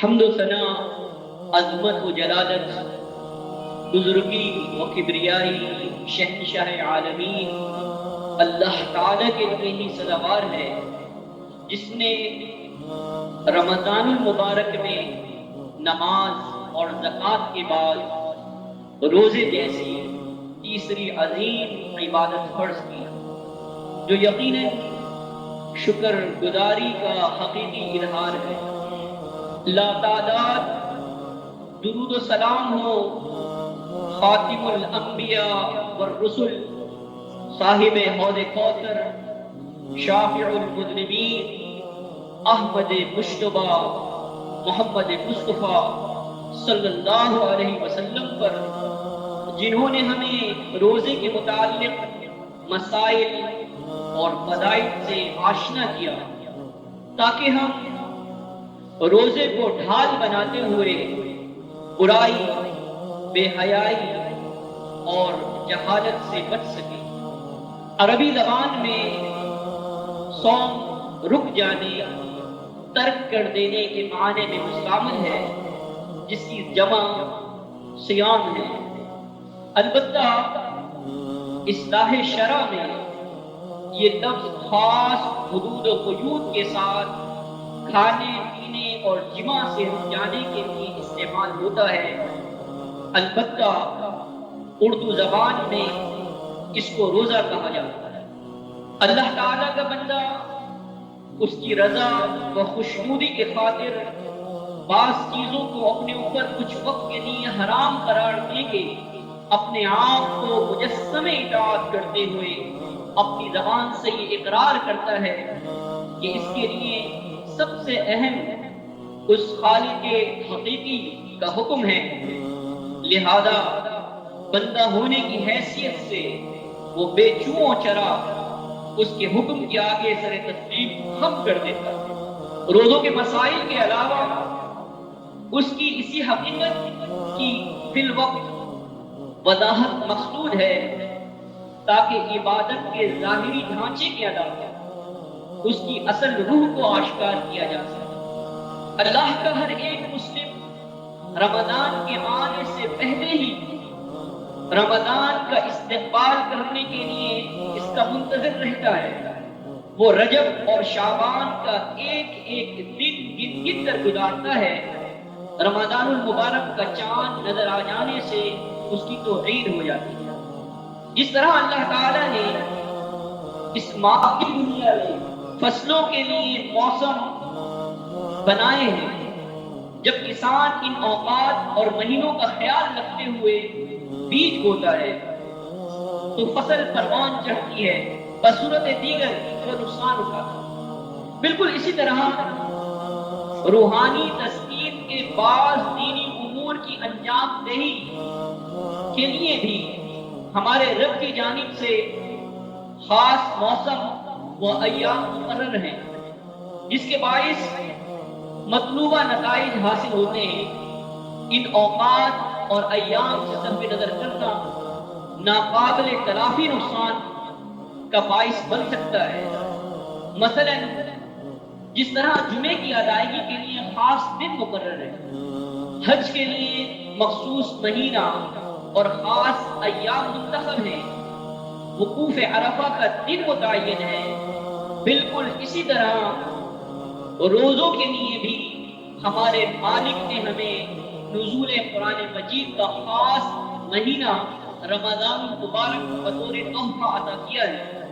حمد و ثنا، عظمت و جلالت، بزرگی و کبریائی شہنشاہ عالمین اللہ تعالیٰ کے لیے ہی سزاوار ہے، جس نے رمضان المبارک میں نماز اور زکوٰۃ کے بعد روزے جیسی تیسری عظیم عبادت فرض کی، جو یقیناً شکر گزاری کا حقیقی اظہار ہے۔ لا تعداد درود و سلام ہو خاتم الانبیاء والرسل، صاحب حوض کوثر، شافع المذنبین، احمد مجتبی محمد مصطفیٰ صلی اللہ علیہ وسلم پر، جنہوں نے ہمیں روزے کے متعلق مسائل اور فضائل سے آشنا کیا، تاکہ ہم روزے کو ڈھال بناتے ہوئے برائی، بے حیائی اور جہالت سے بچ سکیں۔ عربی زبان میں صوم رک جانے، ترک کر دینے کے معنی میں مستعمل ہے، جس کی جمع صیام ہے۔ البتہ اصطلاح شرع میں یہ لفظ خاص حدود و قیود کے ساتھ کھانے پینے اور جماع سے رک جانے کے لیے استعمال ہوتا ہے۔ البتہ اردو زبان میں اس کو روزہ کہا جاتا ہے۔ اللہ تعالیٰ کا بندہ اس کی رضا و خوشنودی کے خاطر بعض چیزوں کو اپنے اوپر کچھ وقت کے لیے حرام قرار دے کے اپنے آپ کو مجسم اطاعت کرتے ہوئے اپنی زبان سے یہ اقرار کرتا ہے کہ اس کے لیے سب سے اہم اس خالق حقیقی کا حکم ہے، لہذا بندہ ہونے کی حیثیت سے وہ بے چوں چرا اس کے حکم کے آگے سر تسلیم خم کر دیتا ہے۔ روزوں کے مسائل کے علاوہ اس کی اسی حقیقت کی فی الوقت وضاحت مقصود ہے، تاکہ عبادت کے ظاہری ڈھانچے کے علاوہ اس کی اصل روح کو آشکار کیا جا سکے۔ اللہ کا ہر ایک مسلم رمضان کے آنے سے پہلے ہی رمضان کا استقبال کرنے کے لیے اس کا منتظر رہتا ہے۔ وہ رجب اور شعبان کا ایک ایک دن گن گن کر گزارتا ہے۔ رمضان المبارک کا چاند نظر آ جانے سے اس کی تو عید ہو جاتی ہے۔ جس طرح اللہ تعالیٰ نے اس ماہ کی دنیا میں فصلوں کے لیے موسم بنائے ہیں، جب کسان ان اوقات اور مہینوں کا خیال رکھتے ہوئے بیج بوتا ہے تو فصل پروان چڑھتی ہے، بصورت دیگر وہ نقصان اٹھاتا ہے۔ بالکل اسی طرح روحانی تسکین کے بعض دینی امور کی انجام دہی کے لیے بھی ہمارے رب کی جانب سے خاص موسم و ایام مقرر ہیں، جس کے باعث مطلوبہ نتائج حاصل ہوتے ہیں۔ ان اوقات اور ایام سے صرف نظر کرنا ناقابل تلافی نقصان کا باعث بن سکتا ہے۔ مثلا جس طرح جمعے کی ادائیگی کے لیے خاص دن مقرر ہے، حج کے لیے مخصوص مہینہ اور خاص ایام منتخب ہیں، وقوف عرفہ کا دن متعین ہے، بالکل اسی طرح روزوں کے لیے بھی ہمارے مالک نے ہمیں نزول قرآن مجید کا خاص مہینہ رمضان المبارک بطور تحفہ عطا کیا ہے۔